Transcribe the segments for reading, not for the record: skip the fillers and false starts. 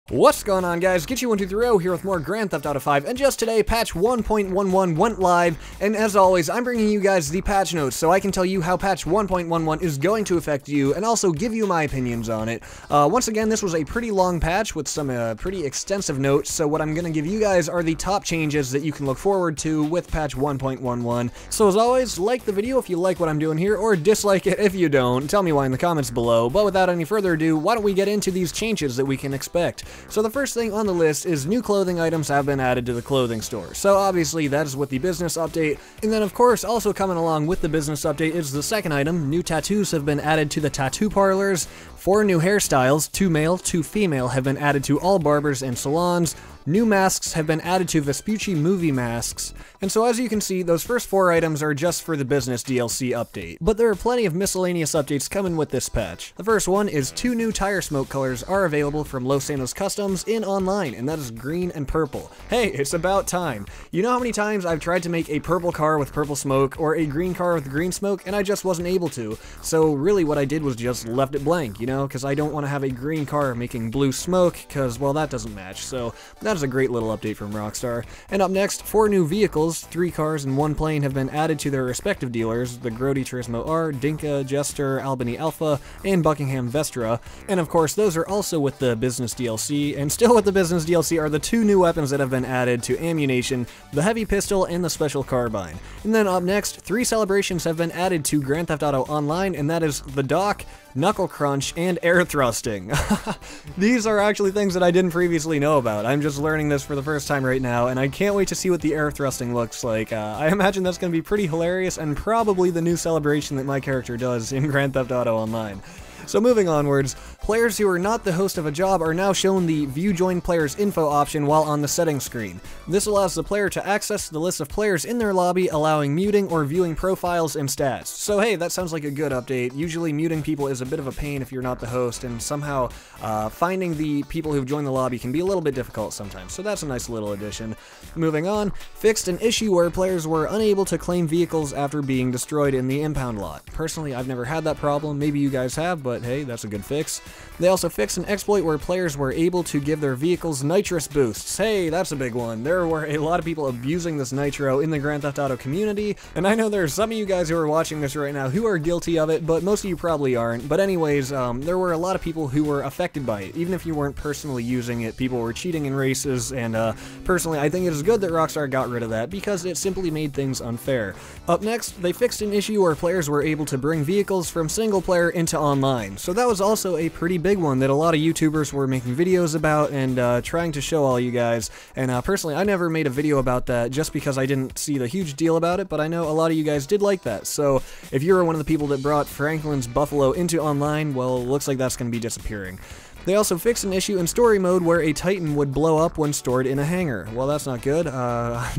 What's going on, guys? Get123 here with more Grand Theft Auto 5, and just today, patch 1.11 went live, and as always, I'm bringing you guys the patch notes so I can tell you how patch 1.11 is going to affect you, and also give you my opinions on it. Once again, this was a pretty long patch with some pretty extensive notes, so what I'm going to give you guys are the top changes that you can look forward to with patch 1.11. So as always, like the video if you like what I'm doing here, or dislike it if you don't. Tell me why in the comments below, but without any further ado, why don't we get into these changes that we can expect. So the first thing on the list is new clothing items have been added to the clothing store. So obviously that is with the business update. And then of course also coming along with the business update is the second item. New tattoos have been added to the tattoo parlors. 4 new hairstyles, 2 male, 2 female, have been added to all barbers and salons. New masks have been added to Vespucci movie masks. And so as you can see, those first 4 items are just for the business DLC update. But there are plenty of miscellaneous updates coming with this patch. The first one is 2 new tire smoke colors are available from Los Santos Customs in online, and that is green and purple. Hey, it's about time. You know how many times I've tried to make a purple car with purple smoke or a green car with green smoke, and I just wasn't able to. So really what I did was just left it blank, you know, because I don't want to have a green car making blue smoke, because, well, that doesn't match. So that is a great little update from Rockstar. And up next, 4 new vehicles, 3 cars and 1 plane have been added to their respective dealers, the Grody Turismo R, Dinka, Jester, Albany Alpha, and Buckingham Vestra. And of course, those are also with the business DLC, and still with the business DLC are the 2 new weapons that have been added to Ammunition, the heavy pistol and the special carbine. And then up next, 3 celebrations have been added to Grand Theft Auto Online, and that is the Dock, Knuckle Crunch, and air thrusting. These are actually things that I didn't previously know about. I'm just learning this for the first time right now, and I can't wait to see what the air thrusting looks like. I imagine that's going to be pretty hilarious, and probably the new celebration that my character does in Grand Theft Auto Online. So moving onwards, players who are not the host of a job are now shown the View Join Players Info option while on the settings screen. This allows the player to access the list of players in their lobby, allowing muting or viewing profiles and stats. So hey, that sounds like a good update. Usually muting people is a bit of a pain if you're not the host, and somehow finding the people who've joined the lobby can be a little bit difficult sometimes, so that's a nice little addition. Moving on, fixed an issue where players were unable to claim vehicles after being destroyed in the impound lot. Personally, I've never had that problem, maybe you guys have, but hey, that's a good fix. They also fixed an exploit where players were able to give their vehicles nitrous boosts. Hey, that's a big one. There were a lot of people abusing this nitro in the Grand Theft Auto community, and I know there's some of you guys who are watching this right now who are guilty of it, but most of you probably aren't. But anyways, there were a lot of people who were affected by it. Even if you weren't personally using it, people were cheating in races, and personally, I think it is good that Rockstar got rid of that because it simply made things unfair. Up next, they fixed an issue where players were able to bring vehicles from single player into online. So that was also a pretty big one that a lot of YouTubers were making videos about and trying to show all you guys. And personally, I never made a video about that just because I didn't see the huge deal about it, but I know a lot of you guys did like that. So if you're one of the people that brought Franklin's Buffalo into online, well, looks like that's going to be disappearing. They also fixed an issue in story mode where a Titan would blow up when stored in a hangar. Well, that's not good.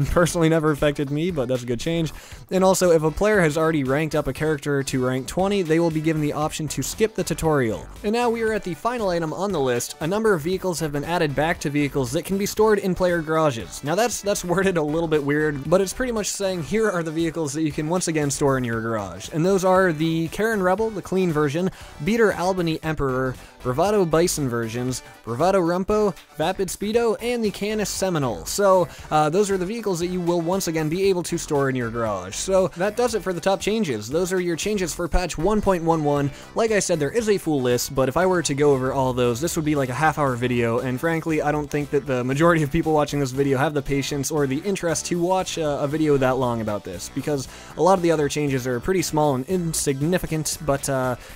Personally never affected me, but that's a good change. And also, if a player has already ranked up a character to rank 20, they will be given the option to skip the tutorial. And now we are at the final item on the list. A number of vehicles have been added back to vehicles that can be stored in player garages. Now that's worded a little bit weird, but it's pretty much saying here are the vehicles that you can once again store in your garage. And those are the Karen Rebel, the clean version, Beater Albany Emperor, Bravado Bison versions, Bravado Rumpo, Vapid Speedo, and the Canis Seminole. So those are the vehicles that you will once again be able to store in your garage. So that does it for the top changes. Those are your changes for patch 1.11. Like I said, there is a full list, but if I were to go over all those, this would be like a half-hour video, and frankly, I don't think that the majority of people watching this video have the patience or the interest to watch a video that long about this, because a lot of the other changes are pretty small and insignificant. But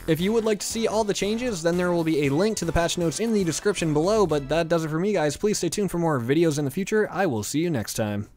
if you would like to see all the changes, then there will be a link to the patch notes in the description below. But that does it for me, guys. Please stay tuned for more videos in the future. I will see you next time.